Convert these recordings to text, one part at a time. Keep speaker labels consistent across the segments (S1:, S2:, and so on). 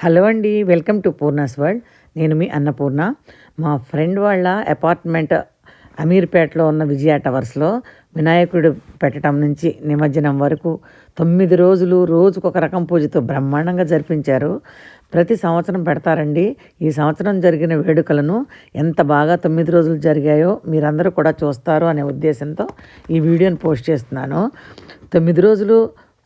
S1: Hello అండి, welcome to Poorna's world. నేను మీ అన్నపూర్ణ. మా ఫ్రెండ్ వాళ్ళ అపార్ట్మెంట్ అమీర్పేటలో ఉన్న విజయ టవర్స్లో వినాయకుడు పెట్టడం నుంచి నిమజ్జనం వరకు 9 రోజులు రోజుకొక రకం పూజతో బ్రహ్మాండంగా జరిపించారు. ప్రతి సంవత్సరం పెడతారండి. ఈ సంవత్సరం జరిగిన వేడుకలను ఎంత బాగా 9 రోజులు జరిగాయో మీరందరూ కూడా చూస్తారు అనే ఉద్దేశంతో ఈ వీడియోని పోస్ట్ చేస్తున్నాను. 9 రోజులు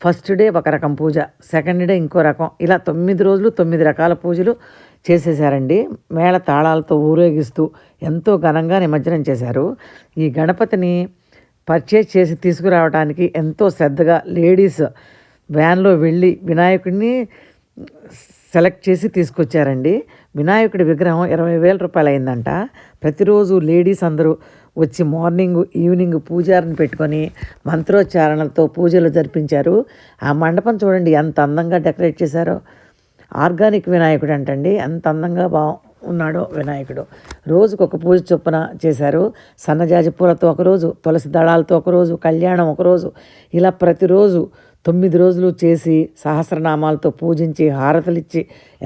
S1: ఫస్ట్ డే ఒక రకం పూజ, సెకండ్ డే ఇంకో రకం, ఇలా 9 రోజులు 9 రకాల పూజలు చేసేసారండి. మేళ తాళాలతో ఊరేగిస్తూ ఎంతో ఘనంగా నిమజ్జనం చేశారు. ఈ గణపతిని పర్చేజ్ చేసి తీసుకురావడానికి ఎంతో శ్రద్ధగా లేడీస్ వ్యాన్లో వెళ్ళి వినాయకుడిని సెలెక్ట్ చేసి తీసుకొచ్చారండి. వినాయకుడి విగ్రహం 20,000 రూపాయలు అయిందంట. ప్రతిరోజు లేడీస్ అందరూ వచ్చి మార్నింగ్ ఈవినింగ్ పూజారిని పెట్టుకొని మంత్రోచ్చారణలతో పూజలు జరిపించారు. ఆ మండపం చూడండి ఎంత అందంగా డెకరేట్ చేశారో. ఆర్గానిక్ వినాయకుడు అంటండి, ఎంత అందంగా ఉన్నాడో వినాయకుడు. రోజుకొక పూజ చొప్పున చేశారు. సన్నజాజి పూలతో ఒకరోజు, తులసి దళాలతో ఒకరోజు, కళ్యాణం ఒకరోజు, ఇలా ప్రతిరోజు 9 రోజులు చేసి సహస్రనామాలతో పూజించి హారతలిచ్చి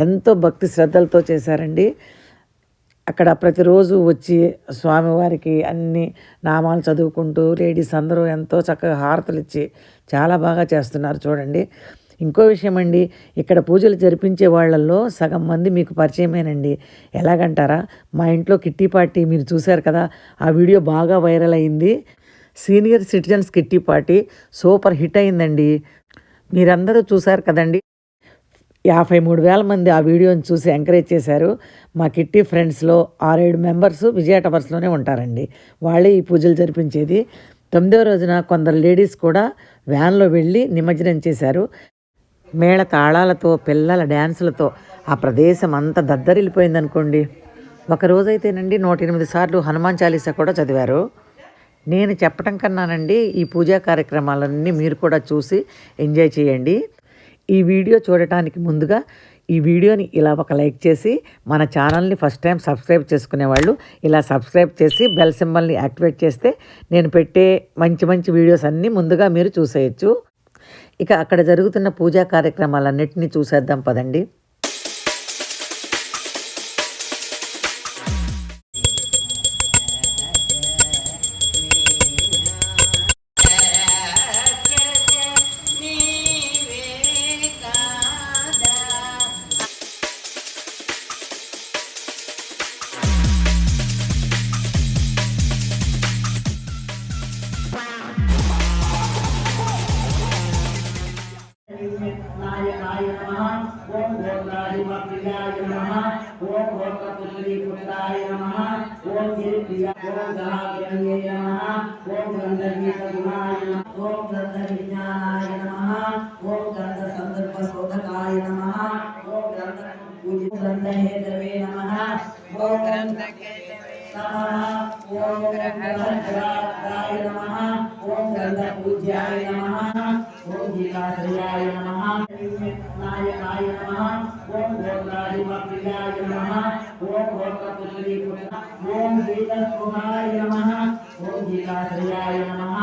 S1: ఎంతో భక్తి శ్రద్ధలతో చేశారండి. అక్కడ ప్రతిరోజు వచ్చి స్వామివారికి అన్ని నామాలు చదువుకుంటూ లేడీస్ అందరూ ఎంతో చక్కగా హారతలు ఇచ్చి చాలా బాగా చేస్తున్నారు చూడండి. ఇంకో విషయం అండి, ఇక్కడ పూజలు జరిపించే వాళ్ళల్లో సగం మంది మీకు పరిచయమేనండి. ఎలాగంటారా, మా ఇంట్లో కిట్టి పార్టీ మీరు చూశారు కదా, ఆ వీడియో బాగా వైరల్ అయింది. Senior citizens kitty party super hit అయిందండి. మీరందరూ చూశారు కదండి. 53,000 మంది ఆ వీడియోని చూసి ఎంకరేజ్ చేశారు. మా కిట్టి ఫ్రెండ్స్లో 6-7 మెంబర్స్ విజయ టవర్స్లోనే ఉంటారండి. వాళ్ళే ఈ పూజలు జరిపించేది. 9వ రోజున కొందరు లేడీస్ కూడా వ్యాన్లో వెళ్ళి నిమజ్జనం చేశారు. మేళ తాళాలతో పిల్లల డ్యాన్సులతో ఆ ప్రదేశం అంతా దద్దరిల్లిపోయిందనుకోండి. ఒకరోజైతేనండి 108 సార్లు హనుమాన్ చాలీసా కూడా చదివారు. నేను చెప్పటం కన్నానండి, ఈ పూజా కార్యక్రమాలన్నీ మీరు కూడా చూసి ఎంజాయ్ చేయండి. ఈ వీడియో చూడటానికి ముందుగా ఈ వీడియోని ఇలా ఒక లైక్ చేసి మన ఛానల్ని ఫస్ట్ టైం సబ్స్క్రైబ్ చేసుకునేవాళ్ళు ఇలా సబ్స్క్రైబ్ చేసి బెల్ సింబల్ని యాక్టివేట్ చేస్తే నేను పెట్టే మంచి మంచి వీడియోస్ అన్నీ ముందుగా మీరు చూసేయచ్చు. ఇక అక్కడ జరుగుతున్న పూజా కార్యక్రమాలన్నింటినీ చూసేద్దాం పదండి.
S2: नायकाय नमः ओम भोगादिमप्रियाय नमः ओम भोगपुत्रीपुत्राय नमः ओम गिरिप्रिया ओम गणाग्रण्ये नमः ओम गंधर्वीतगुणाय नमः ओम गंधविज्ञानाय नमः ओम गंधसंदर्भशोधकाय नमः ओम गंधहेतवे नमः ओम गंधकेतवे नमः ओम गंधग्राय नमः ओम गंधपूज्याय नमः ओम गीताश्रयाय नमः नायकाय नमः ओम भोगादिमप्रियाय नमः ओम भोगपुत्रीपुत्राय ओम गीतस्पुहाय नमः ओम गीताश्रयाय नमः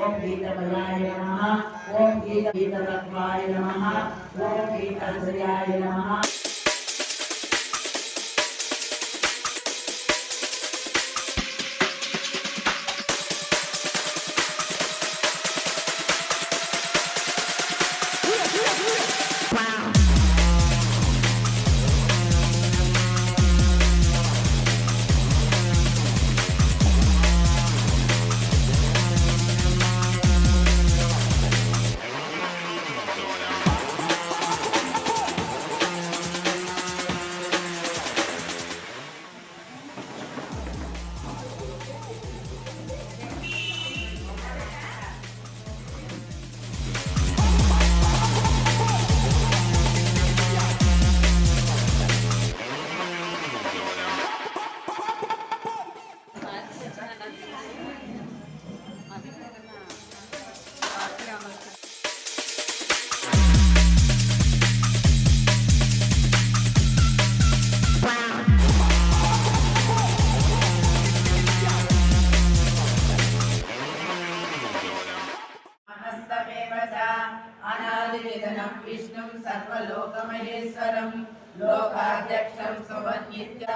S2: ओम गीतमयाय नमः ओम गीतरत्वाय नमः ओम गीताश्रयाय नमः अनादिनिधनं विष्णुं सर्वलोकमहेश्वरं लोकाध्यक्षं समन्वित्य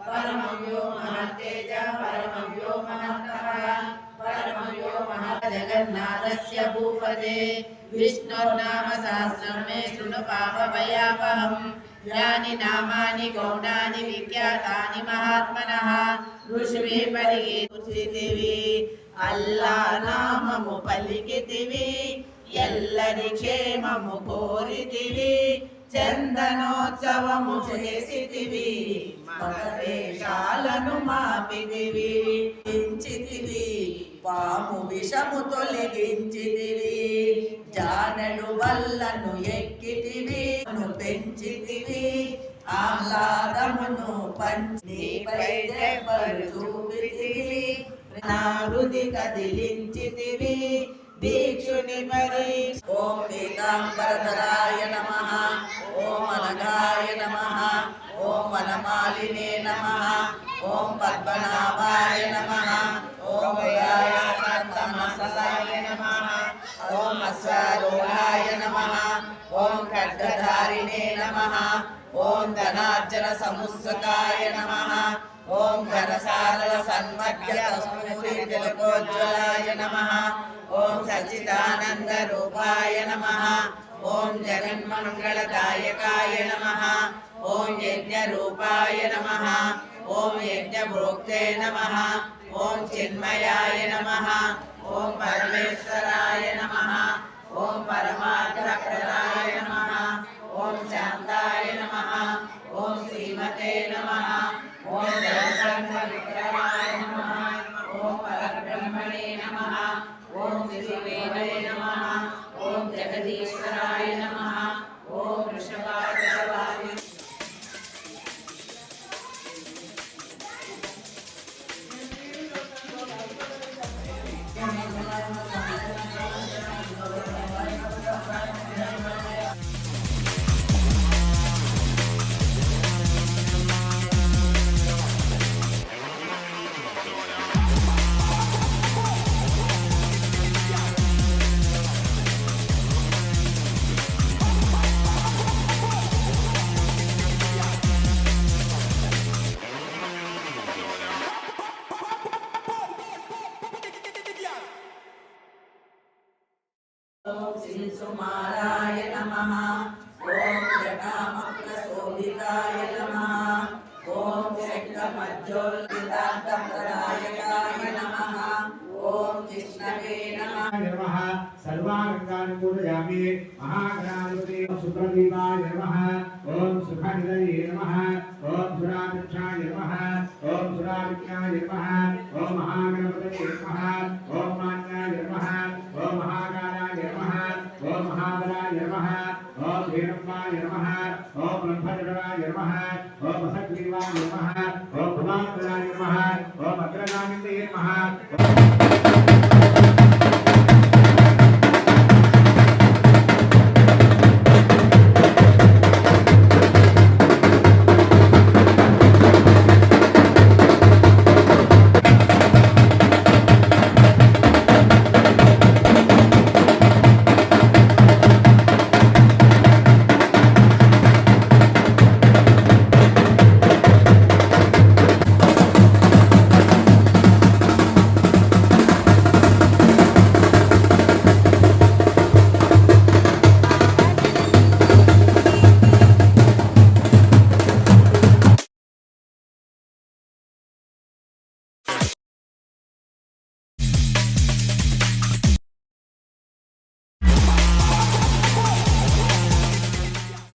S2: परमं यो महातेज परमं यो महातपः परमं यो महाजगन्नाथस्य भूपते विष्णुर्नाम सहस्रं मे शृणु पापभयापहम् यानि नामानि गौणानि विख्यातानि महात्मनः ఋషివి పలికితివి అల్లా నామము పలికితివి ఎల్లరి క్షేమము కోరితివి చందనోత్సవము చేసితివి మతవేషాలను మాపితివి హించితివి పాము విషము తొలగించితివి జానడు వల్లను ఎక్కితివి పెంచితివి ఆహ్లాదమును పంచిపై దెబ్బలు చూపితివి నా హృది కదిలించితివి దీక్షుని మరి ఓం పీతాంబరధరాయ నమః ఓం అనగాయ నమః ఓం వనమాలినే నమః ఓం పద్మనాభాయ నమః ఓం గయాయ నమః ఓం అశ్వారూఢాయ నమః ఓం ఖడ్గధారిణే నమః ఓం ధనార్జన సముత్సుకాయ నమః ఓం ఘనసారల సన్మధ్య కస్తూరితిలకోజ్వలాయ నమః ఓం సచ్చిదానంద రూపాయ నమః ఓం జగన్మంగళదాయకాయ నమః ఓం యజ్ఞ రూపాయ నమః ఓం యజ్ఞ భోక్తే నమః ఓం చిన్మయాయ నమః ఓం పరమేశ్వరాయ నమః ఓం పరమార్థప్రదాయ నమః ఓం శాంతాయ నమః ఓం శ్రీమతే నమః ఓం జగద్బ్రహ్మ విగ్రహాయ నమః ఓం పరబ్రహ్మణే నమః ఓం విష్ణువే నమః ఓం జగదీశ్వరాయ నమః ఓం వృషభాయ ఓం శ్రీ సుమారాయ నమః ఓం జటామగ్రశోభితాయ నమః ఓం శంఖమజ్జోల్లితాంతప్రదాయకాయ నమః ఓం కృష్ణవే నమః
S3: सर्वांगानुकूलयामि महागणाधिपति सुप्रदीपाय नमः ओम सुखनिधये नमः ओम सुराभिक्षाय नमः ओम सुराभिज्ञाय नमः ओम महागणपतये नमः ओम मान्याय नमः ओम महाकालाय नमः ओम महाबलाय नमः ओम वीरम्बाय नमः ओम ब्रह्मजराय नमः ओम असग्रीवाय नमः ओम भुवान्वराय नमः ओम अग्रगामिने नमः